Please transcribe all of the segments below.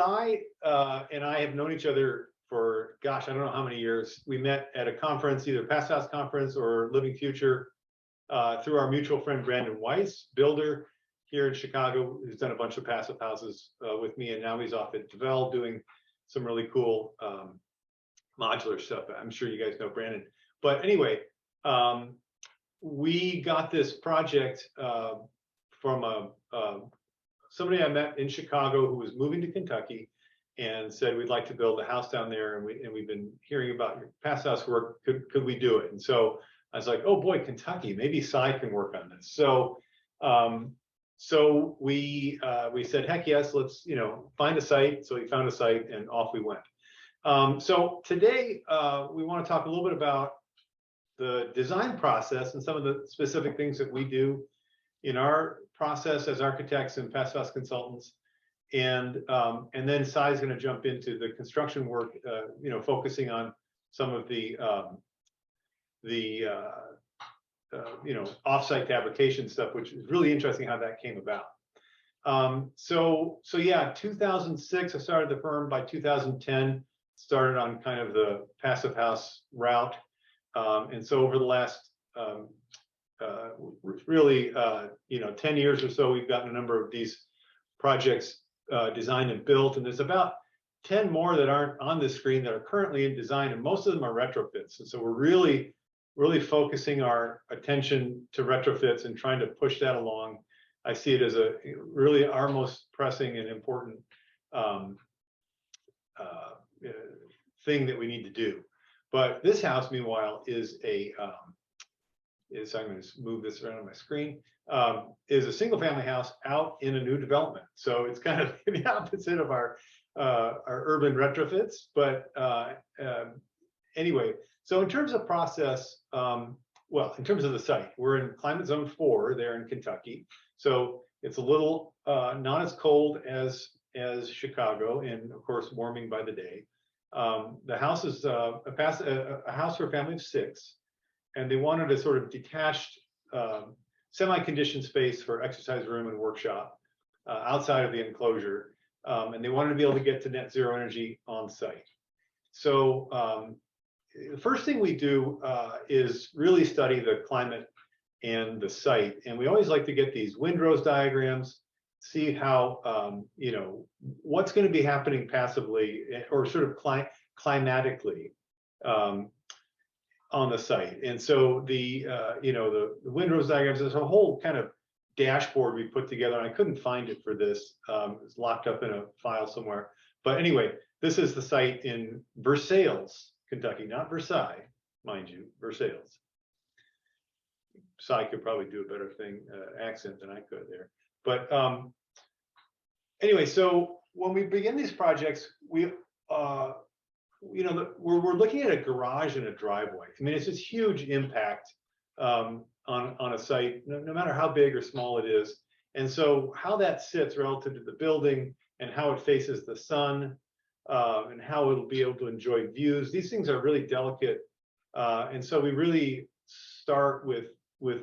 Sy and I have known each other for, gosh, I don't know how many years. We met at a conference, either Passive House conference or Living Future, through our mutual friend Brandon Weiss, builder here in Chicago, who's done a bunch of passive houses with me, and now he's off at Devel doing some really cool modular stuff. I'm sure you guys know Brandon. But anyway, we got this project from somebody I met in Chicago who was moving to Kentucky and said, we'd like to build a house down there, and we've been hearing about your past house work. Could we do it? And so I was like, oh boy, Kentucky, maybe Sy can work on this. So we said, heck yes, let's find a site. So we found a site and off we went. So today we want to talk a little bit about the design process and some of the specific things that we do in our process as architects and passive house consultants. And then Sy is going to jump into the construction work, focusing on some of the offsite fabrication stuff, which is really interesting how that came about. So yeah, 2006, I started the firm. By 2010, started on kind of the passive house route. And so over the last really 10 years or so, we've gotten a number of these projects designed and built, and there's about 10 more that aren't on this screen that are currently in design, and most of them are retrofits. And so we're really focusing our attention to retrofits and trying to push that along. I see it as really our most pressing and important thing that we need to do. But this house, meanwhile, is I'm going to move this around on my screen, is a single family house out in a new development. So it's kind of the opposite of our urban retrofits. But anyway, so in terms of process, well, in terms of the site, we're in climate zone 4 there in Kentucky. So it's a little not as cold as Chicago, and of course warming by the day. The house is a house for a family of 6, and they wanted a sort of detached, semi-conditioned space for exercise room and workshop outside of the enclosure, and they wanted to be able to get to net zero energy on site. So the first thing we do is really study the climate and the site, and we always like to get these windrows diagrams, see how what's going to be happening passively or sort of climatically on the site. And so the windrows diagrams, there's a whole kind of dashboard we put together, and I couldn't find it for this. It's locked up in a file somewhere. But anyway, this is the site in Versailles, Kentucky, not Versailles, mind you, Versailles. Sy could probably do a better accent than I could there. But anyway, so when we begin these projects, we're looking at a garage and a driveway. I mean, it's this huge impact on a site, no matter how big or small it is. And so how that sits relative to the building and how it faces the sun and how it'll be able to enjoy views. These things are really delicate. And so we really start with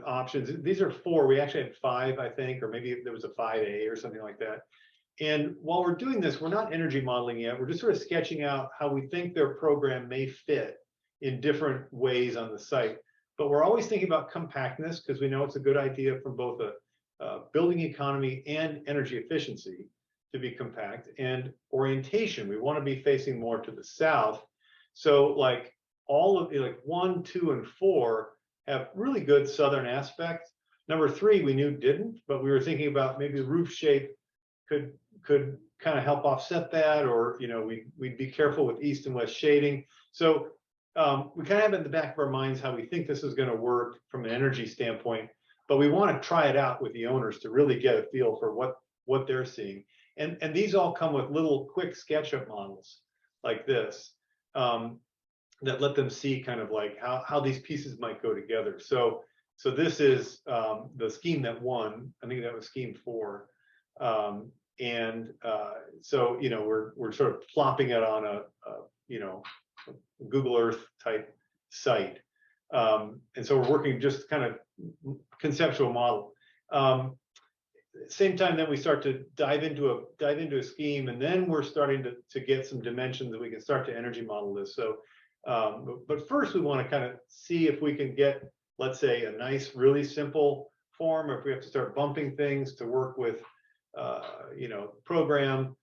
options. These are 4. We actually had 5, I think, or maybe there was a 5A or something like that. And while we're doing this, we're not energy modeling yet. We're just sort of sketching out how we think their program may fit in different ways on the site. But we're always thinking about compactness, because we know it's a good idea from both a building economy and energy efficiency to be compact. And orientation, we want to be facing more to the south. So like all of 1, 2, and 4 have really good southern aspects. Number 3 we knew didn't, but we were thinking about maybe roof shape could kind of help offset that, or we'd be careful with east and west shading. So we kind of have in the back of our minds how we think this is going to work from an energy standpoint, but we want to try it out with the owners to really get a feel for what they're seeing. And these all come with little quick SketchUp models like this that let them see kind of like how these pieces might go together. So this is the scheme that won. I think that was scheme 4. So we're sort of plopping it on a Google Earth type site, and so we're working just kind of conceptual model. same time, then we start to dive into a scheme, and then we're starting to get some dimensions that we can start to energy model this. So, but first we want to kind of see if we can get, let's say, a nice, really simple form, or if we have to start bumping things to work with, program.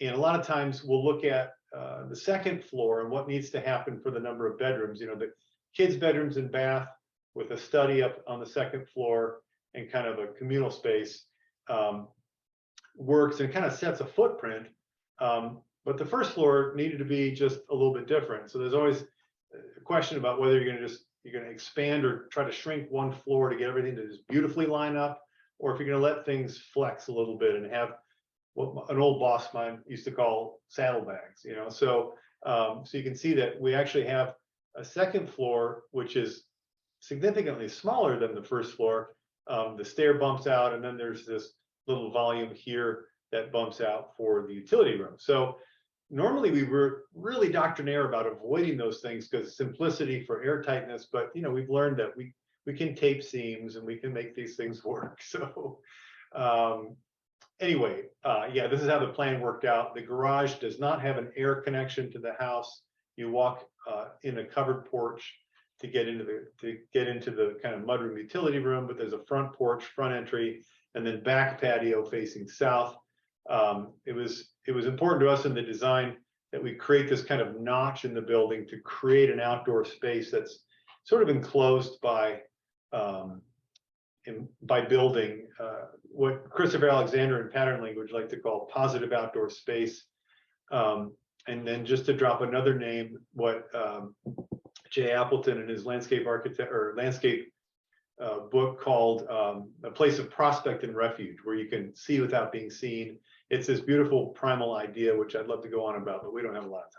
And a lot of times we'll look at the second floor and what needs to happen for the number of bedrooms. The kids' bedrooms and bath with a study up on the second floor and kind of a communal space works and kind of sets a footprint. But the first floor needed to be just a little bit different. So there's always a question about whether you're going to expand or try to shrink one floor to get everything to just beautifully line up, or if you're going to let things flex a little bit and have what an old boss of mine used to call saddlebags. So so you can see that we actually have a second floor which is significantly smaller than the first floor. The stair bumps out, and then there's this little volume here that bumps out for the utility room. So normally we were really doctrinaire about avoiding those things because simplicity for airtightness, but we've learned that we can tape seams and we can make these things work. So anyway, yeah, this is how the plan worked out. The garage does not have an air connection to the house. You walk in a covered porch to get into the kind of mudroom utility room, but there's a front porch, front entry, and then back patio facing south. It was important to us in the design that we create this kind of notch in the building to create an outdoor space that's sort of enclosed by building what Christopher Alexander in pattern language like to call positive outdoor space. And then just to drop another name, what Jay Appleton in his landscape book called A Place of Prospect and Refuge, where you can see without being seen. It's this beautiful primal idea, which I'd love to go on about, but we don't have a lot of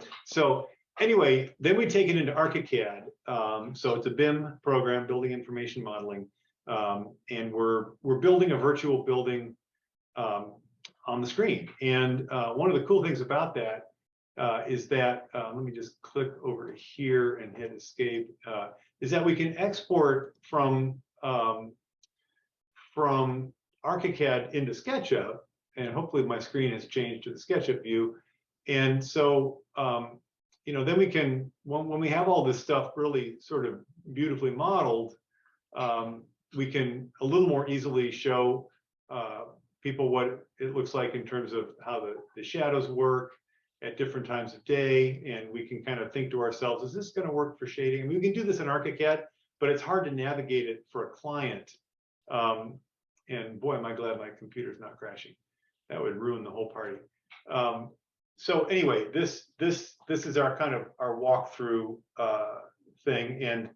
time. So anyway, then we take it into ArchiCAD. So it's a BIM program, building information modeling. And we're building a virtual building on the screen. And one of the cool things about that is that, let me just click over here and hit escape, is that we can export from ArchiCAD into SketchUp, and hopefully my screen has changed to the SketchUp view. And so, then we can, when we have all this stuff really sort of beautifully modeled, we can a little more easily show people what it looks like in terms of how the shadows work at different times of day, and we can kind of think to ourselves, is this going to work for shading? I mean, we can do this in ArchiCAD, but it's hard to navigate it for a client. And boy, am I glad my computer's not crashing. That would ruin the whole party. So anyway, this is our kind of our walkthrough thing, and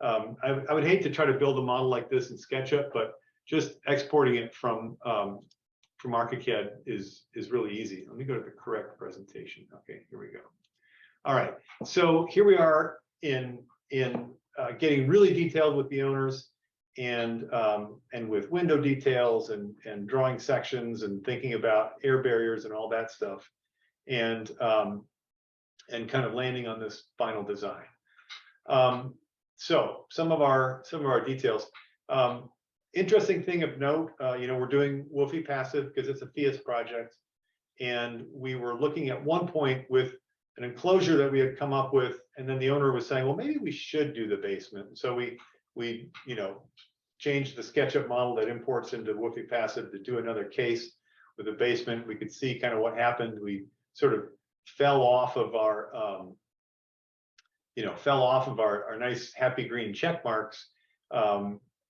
I would hate to try to build a model like this in SketchUp, but just exporting it from ArchiCAD is really easy. Let me go to the correct presentation. Okay, here we go. All right, so here we are in getting really detailed with the owners, and with window details and drawing sections and thinking about air barriers and all that stuff, and kind of landing on this final design. So some of our details. Interesting thing of note, we're doing Woofy Passive because it's a Phius project, and we were looking at one point with an enclosure that we had come up with, and then the owner was saying, well, maybe we should do the basement. So we changed the SketchUp model that imports into Woofy Passive to do another case with a basement. We could see kind of what happened. We sort of fell off of our nice happy green check marks,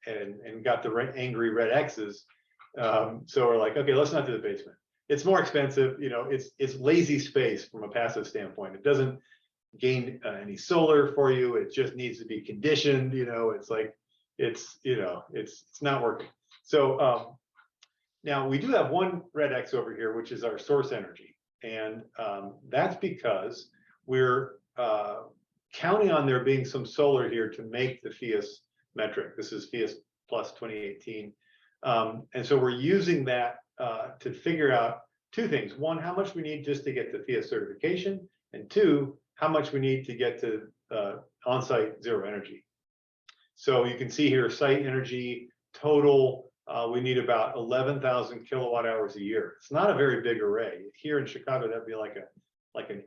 and got the angry red X's. So we're like, okay, let's not do the basement. It's more expensive. It's lazy space from a passive standpoint. It doesn't gain any solar for you. It just needs to be conditioned. It's like, it's not working. So now we do have one red X over here, which is our source energy. And that's because we're counting on there being some solar here to make the Phius metric. This is Phius Plus 2018. And so we're using that to figure out two things. One, how much we need just to get the Phius certification, and two, how much we need to get to on-site zero energy. So you can see here site energy total we need about 11,000 kilowatt hours a year. It's not a very big array. Here in Chicago, that'd be like an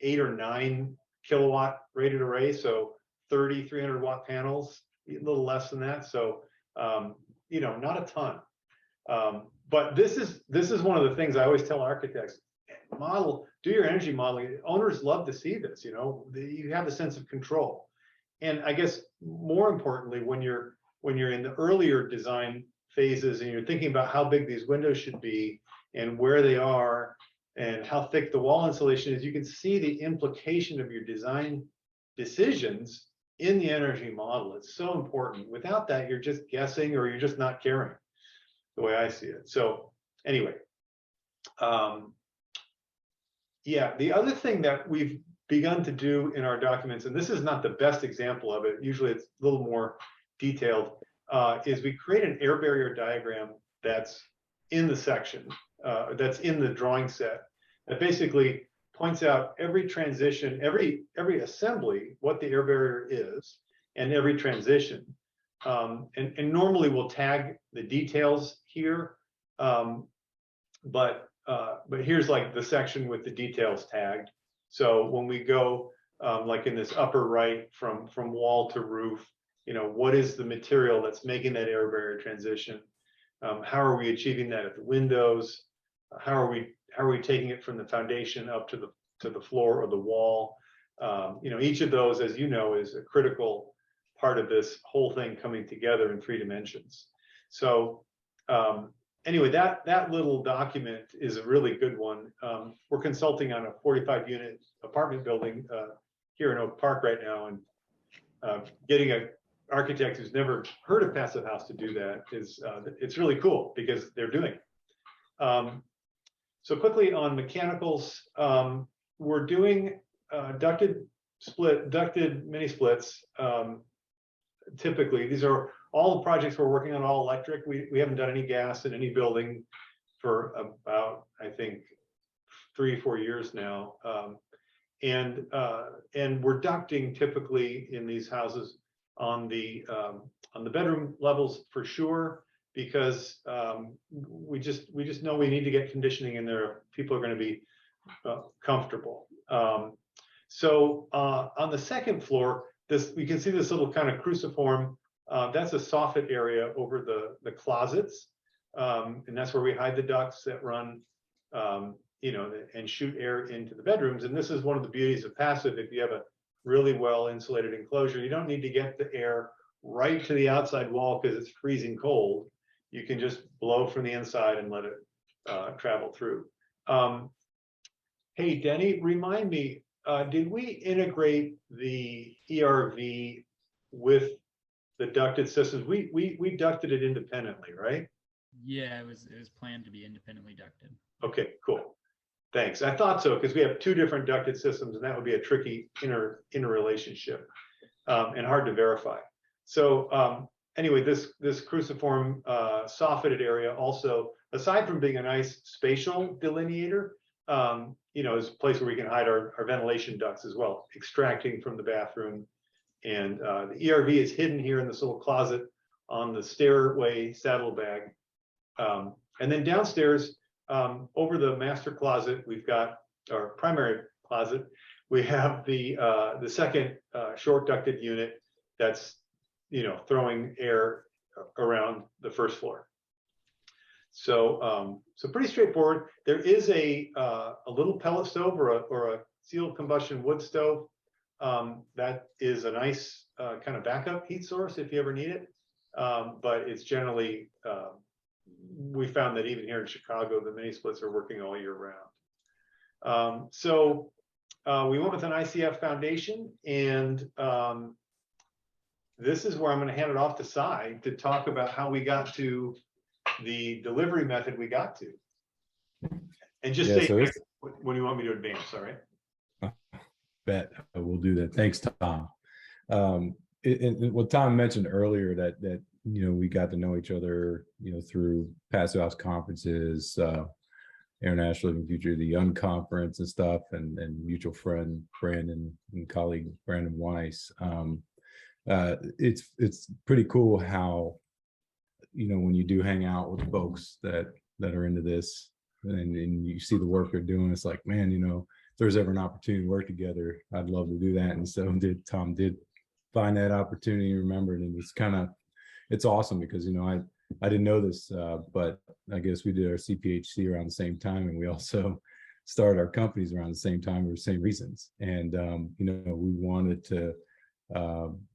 8 or 9 kilowatt rated array. So 300 watt panels, a little less than that. So, you know, not a ton. But this is one of the things I always tell architects: do your energy modeling. Owners love to see this. You know, you have a sense of control. And I guess more importantly, when you're in the earlier design phases and you're thinking about how big these windows should be and where they are and how thick the wall insulation is, you can see the implication of your design decisions in the energy model. It's so important. Without that, you're just guessing, or you're just not caring, the way I see it. So anyway, yeah, the other thing that we've begun to do in our documents, and this is not the best example of it, usually it's a little more detailed, is we create an air barrier diagram that's in the section, that's in the drawing set, that basically points out every transition, every assembly, what the air barrier is, and every transition. And normally we'll tag the details here, but here's like the section with the details tagged. So when we go like in this upper right from wall to roof, you know, what is the material that's making that air barrier transition? How are we achieving that at the windows? How are we taking it from the foundation up to the floor or the wall? You know, each of those, as you know, is a critical part of this whole thing coming together in 3 dimensions. So anyway, that little document is a really good one. We're consulting on a 45-unit apartment building here in Oak Park right now, and getting an architect who's never heard of Passive House to do that is it's really cool because they're doing it. So quickly on mechanicals, we're doing ducted mini splits. Typically, these are all the projects we're working on, all electric. We haven't done any gas in any building for about, I think, 3 or 4 years now. And we're ducting typically in these houses on the bedroom levels for sure, because we just know we need to get conditioning in there. People are going to be comfortable. So on the second floor, we can see this little kind of cruciform. That's a soffit area over the closets, and that's where we hide the ducts that run, you know, and shoot air into the bedrooms. And this is one of the beauties of passive. If you have a really well insulated enclosure, you don't need to get the air right to the outside wall because it's freezing cold. You can just blow from the inside and let it travel through. Hey, Denny, remind me, did we integrate the ERV with the ducted systems? We ducted it independently, right? Yeah, it was planned to be independently ducted. Okay, cool. Thanks. I thought so, because we have 2 different ducted systems, and that would be a tricky interrelationship and hard to verify. So anyway, this cruciform soffited area also, aside from being a nice spatial delineator, you know, is a place where we can hide our ventilation ducts as well, extracting from the bathroom. And the ERV is hidden here in this little closet on the stairway saddlebag. And then downstairs, over the master closet, we've got our primary closet. We have the second short ducted unit that's, you know, throwing air around the first floor. So so pretty straightforward. There is a little pellet stove or a sealed combustion wood stove. That is a nice kind of backup heat source if you ever need it. But it's generally, we found that even here in Chicago, the mini splits are working all year round. So we went with an ICF foundation, and this is where I'm going to hand it off to Sy to talk about how we got to the delivery method we got to. And just say when you want me to advance, all right? Bet we'll do that. Thanks, Tom. What Tom mentioned earlier, that you know, we got to know each other, you know, through Passive House conferences, International Living Future, the Young Conference and stuff, and mutual friend Brandon and colleague Brandon Weiss. It's pretty cool how when you do hang out with folks that are into this, and you see the work they're doing, it's like, man, if there's ever an opportunity to work together, I'd love to do that. And so Tom did find that opportunity, remembered, and it's awesome because I didn't know this, but I guess we did our CPHC around the same time, and we also started our companies around the same time for the same reasons. And we wanted to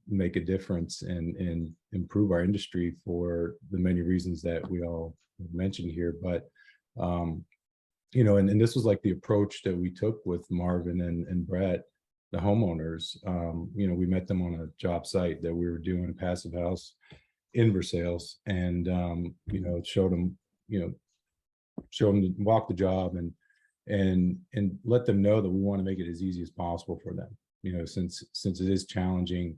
make a difference and improve our industry for the many reasons that we all mentioned here. But and this was like the approach that we took with Marvin and Brett, the homeowners. We met them on a job site that we were doing a passive house in Versailles, and showed them to walk the job and let them know that we want to make it as easy as possible for them. Since it is challenging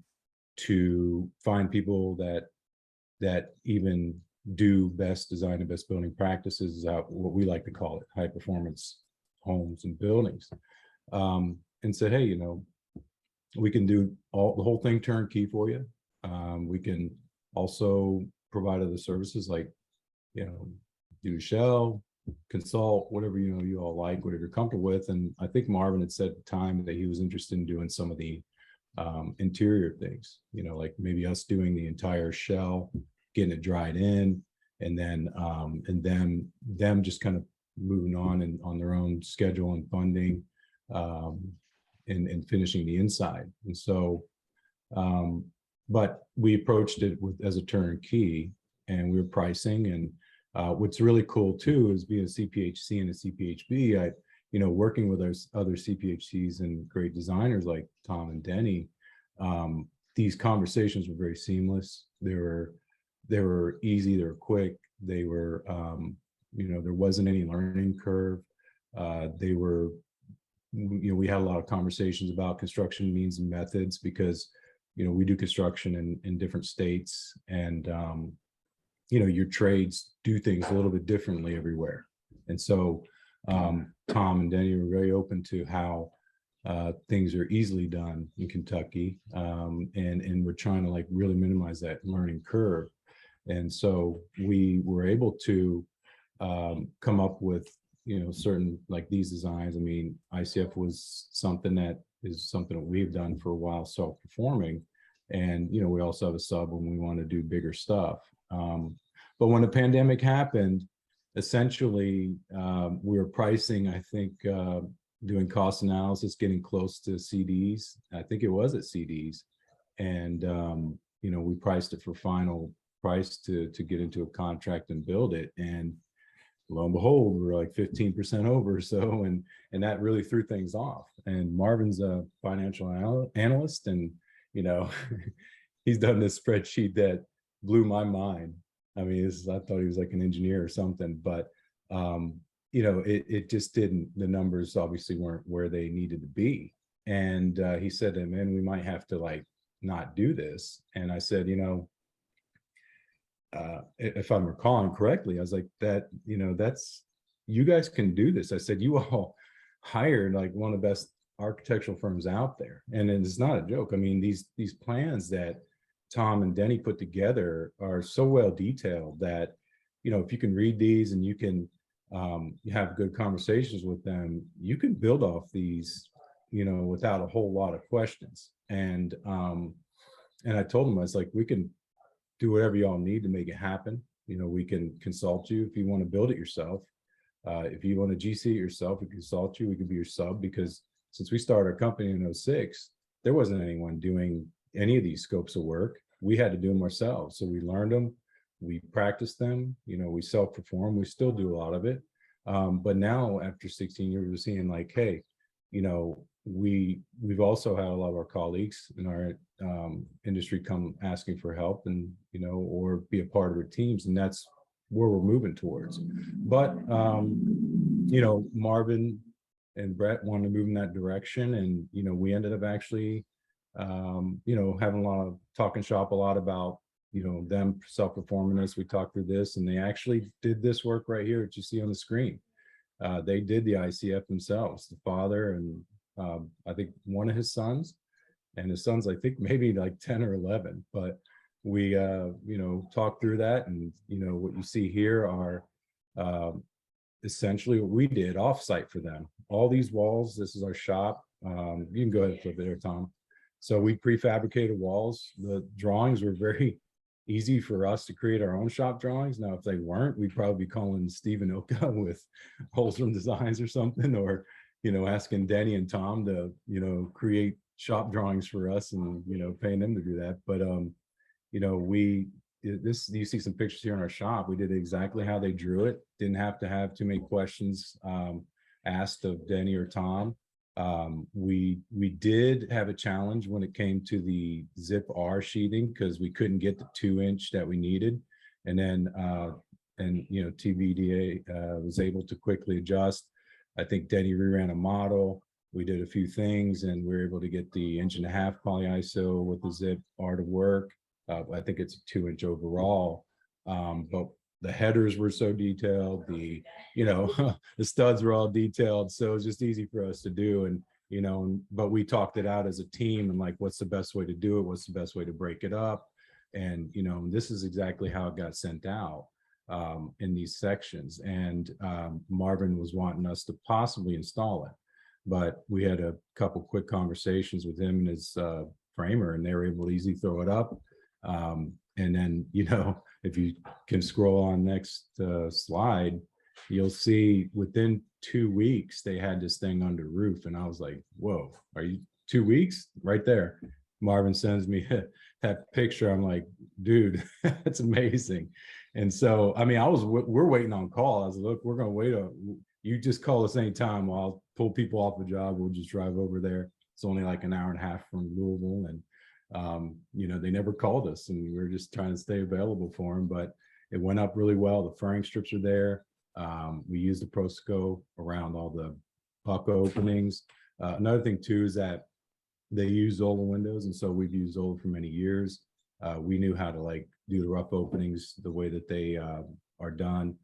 to find people that even do best design and best building practices, what we like to call it, high performance homes and buildings, and said, hey, we can do the whole thing turnkey for you. We can also provide other services like, do shell, consult, whatever, you all like, whatever you're comfortable with. And I think Marvin had said at the time that he was interested in doing some of the interior things, like maybe us doing the entire shell, getting it dried in, and then them just kind of moving on and on their own schedule and funding, and finishing the inside. And so, but we approached it as a turnkey, and we were pricing. And what's really cool too is being a CPHC and a CPHB. Working with other CPHCs and great designers like Tom and Denny, these conversations were very seamless. They were easy, they were quick, they were there wasn't any learning curve. We had a lot of conversations about construction means and methods, because we do construction in different states, and your trades do things a little bit differently everywhere. And so Tom and Denny were very open to how things are easily done in Kentucky, and we're trying to really minimize that learning curve. And so we were able to come up with certain like these designs. I mean, ICF was something that we've done for a while, self-performing, and we also have a sub when we want to do bigger stuff. But when the pandemic happened, essentially we were pricing, I think, doing cost analysis, getting close to CDs. I think it was at CDs, and we priced it for final price to get into a contract and build it. And lo and behold, we were like 15% over. So, and that really threw things off. And Marvin's a financial analyst, and he's done this spreadsheet that blew my mind. I mean, I thought he was like an engineer or something, but it just didn't. The numbers obviously weren't where they needed to be. And he said, man, we might have to not do this. And I said, if I'm recalling correctly, I was like, that's, you guys can do this. I said, you all hired one of the best architectural firms out there. And it's not a joke. I mean, these plans that Tom and Denny put together are so well detailed that, if you can read these and you can have good conversations with them, you can build off these, without a whole lot of questions. And I told them, I was like, we can do whatever y'all need to make it happen. We can consult you if you want to build it yourself. If you want to GC it yourself, we can consult you. We could be your sub, because since we started our company in 2006, there wasn't anyone doing any of these scopes of work. We had to do them ourselves. So we learned them, we practiced them, we self-perform, we still do a lot of it. But now after 16 years, we're seeing hey, we've also had a lot of our colleagues in our industry come asking for help, and or be a part of our teams, and that's where we're moving towards. But Marvin and Brett wanted to move in that direction, and we ended up actually having a lot of talking shop a lot about them self-performing this. We talked through this, and they actually did this work right here that you see on the screen. They did the ICF themselves, the father and I think one of his sons, and his son's I think maybe 10 or 11, but we, talked through that. And, what you see here are essentially what we did offsite for them. All these walls, this is our shop. You can go ahead and flip it there, Tom. So we prefabricated walls. The drawings were very easy for us to create our own shop drawings. Now, if they weren't, we'd probably be calling Stephen Oka with Holstrom Designs or something, or, asking Denny and Tom to, create shop drawings for us and, paying them to do that. But, you see some pictures here in our shop. We did exactly how they drew it. Didn't have to have too many questions asked of Denny or Tom. We did have a challenge when it came to the zip R sheeting because we couldn't get the 2-inch that we needed. And then, TBDA was able to quickly adjust. I think Denny reran a model. We did a few things and we were able to get the 1.5-inch polyiso with the zip R to work. I think it's a 2-inch overall, but the headers were so detailed, the studs were all detailed, so it was just easy for us to do. And but we talked it out as a team and like, what's the best way to do it, what's the best way to break it up, and this is exactly how it got sent out in these sections. And Marvin was wanting us to possibly install it, but we had a couple quick conversations with him and his framer, and they were able to easily throw it up. And then, if you can scroll on next slide, you'll see within 2 weeks, they had this thing under roof. And I was like, whoa, are you 2 weeks? Right there. Marvin sends me that picture. I'm like, dude, that's amazing. And so, we're waiting on call. I was like, look, we're going to wait. You just call us anytime. I'll pull people off the job. We'll just drive over there. It's only like an hour and a half from Louisville. And they never called us, and we were just trying to stay available for them, but it went up really well. The furring strips are there. We used the Prosco around all the puck openings. Another thing too is that they use Zola windows, and so we've used Zola for many years. We knew how to do the rough openings the way that they are done.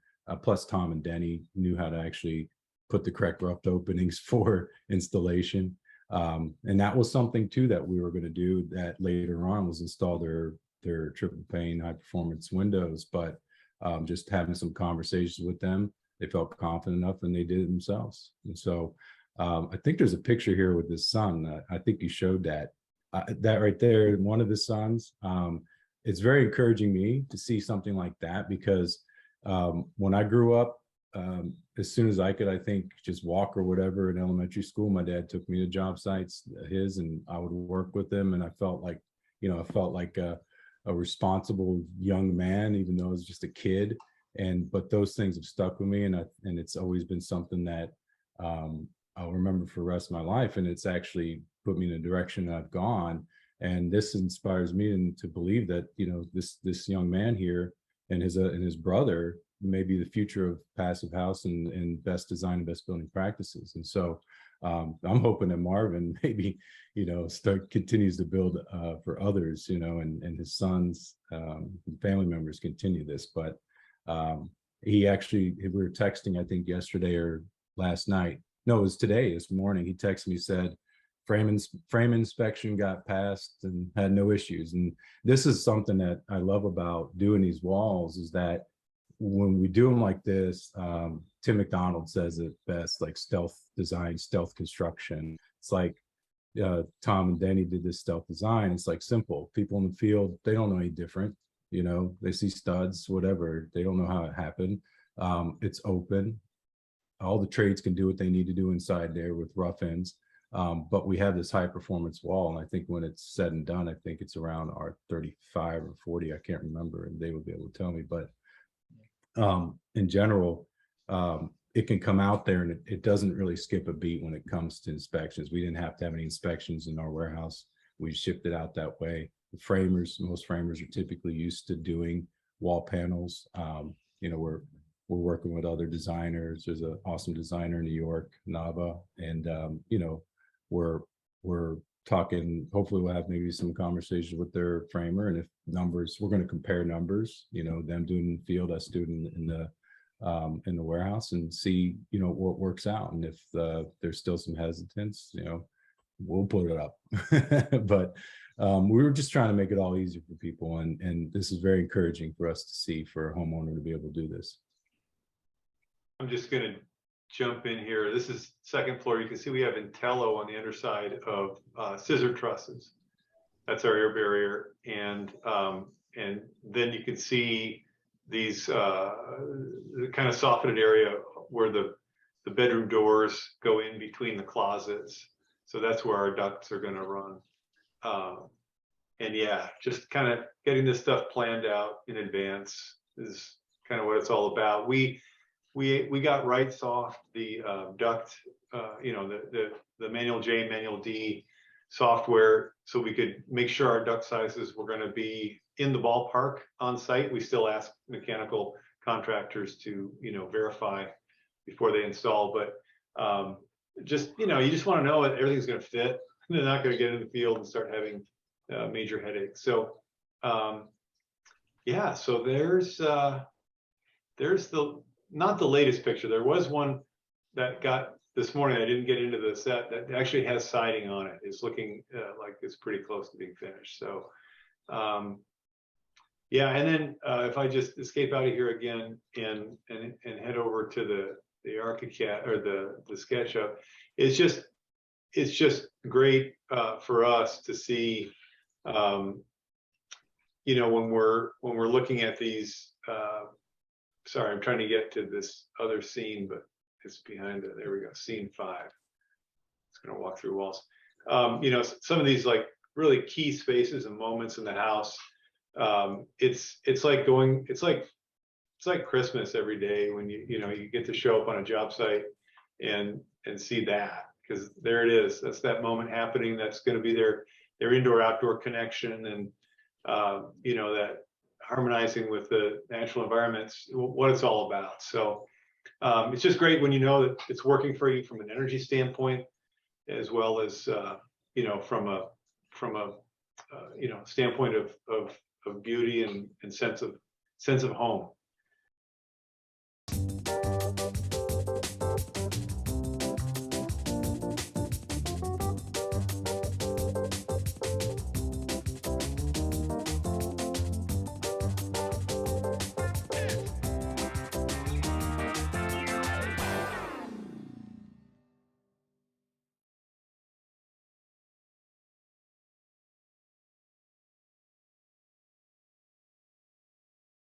Plus Tom and Denny knew how to actually put the correct rough openings for installation. And that was something too that we were going to do that later on, was install their triple pane high performance windows. But just having some conversations with them, they felt confident enough and they did it themselves. And so I think there's a picture here with his son. I think you showed that. That right there, one of his sons. It's very encouraging me to see something like that, because when I grew up, as soon as I could, I think, just walk or whatever in elementary school, my dad took me to job sites, and I would work with them. And I felt like, a responsible young man, even though I was just a kid. But those things have stuck with me, and it's always been something that I'll remember for the rest of my life. And it's actually put me in a direction that I've gone. And this inspires me to believe that, this young man here and his brother may be the future of Passive House and best design and best building practices. And so I'm hoping that Marvin maybe, continues to build for others, and his sons and family members continue this. But we were texting, I think yesterday or last night. No, it was this morning. He texted me, said, frame inspection got passed and had no issues. And this is something that I love about doing these walls, is that when we do them like this, Tim McDonald says it best, like stealth design, stealth construction. It's like Tom and Denny did this stealth design. It's like simple. People in the field, they don't know any different. They see studs, whatever. They don't know how it happened. It's open. All the trades can do what they need to do inside there with rough ends. But we have this high performance wall. And I think when it's said and done, I think it's around our 35 or 40. I can't remember, and they will be able to tell me. But in general, it can come out there, and it doesn't really skip a beat when it comes to inspections. We didn't have to have any inspections in our warehouse. We shipped it out that way. Most framers are typically used to doing wall panels. We're working with other designers. There's an awesome designer in New York, Nava, and we're talking. Hopefully we'll have maybe some conversations with their framer, and if numbers, we're going to compare numbers, them doing in the field, us doing in the warehouse, and see what works out. And if there's still some hesitance, we'll put it up. But we were just trying to make it all easier for people, and this is very encouraging for us to see, for a homeowner to be able to do this. I'm just going to jump in here. This is second floor. You can see we have Intello on the underside of scissor trusses. That's our air barrier, and then you can see these kind of softened area where the bedroom doors go in between the closets. So that's where our ducts are going to run. And yeah, just kind of getting this stuff planned out in advance is kind of what it's all about. We got right soft the duct, you know, the manual J, manual D software, so we could make sure our duct sizes were going to be in the ballpark on site. We still ask mechanical contractors to, you know, verify before they install, but just, you know, you just want to know that everything's going to fit. They're not going to get in the field and start having major headaches. So yeah, so there's the, not the latest picture. There was one that got this morning. I didn't get into the set that actually has siding on it. It's looking like it's pretty close to being finished. So yeah, and then if I just escape out of here again and head over to the ArchiCAD or the SketchUp, it's just great for us to see, you know, when we're looking at these. Sorry, I'm trying to get to this other scene, but it's behind it. There we go, scene 5. It's going to walk through walls. You know, some of these like really key spaces and moments in the house. It's like going. It's like Christmas every day when you know you get to show up on a job site and see that, because there it is. That's that moment happening. That's going to be their indoor outdoor connection, and you know, that harmonizing with the natural environments, what it's all about. So it's just great when you know that it's working for you from an energy standpoint, as well as you know, from a you know, standpoint of beauty and sense of home.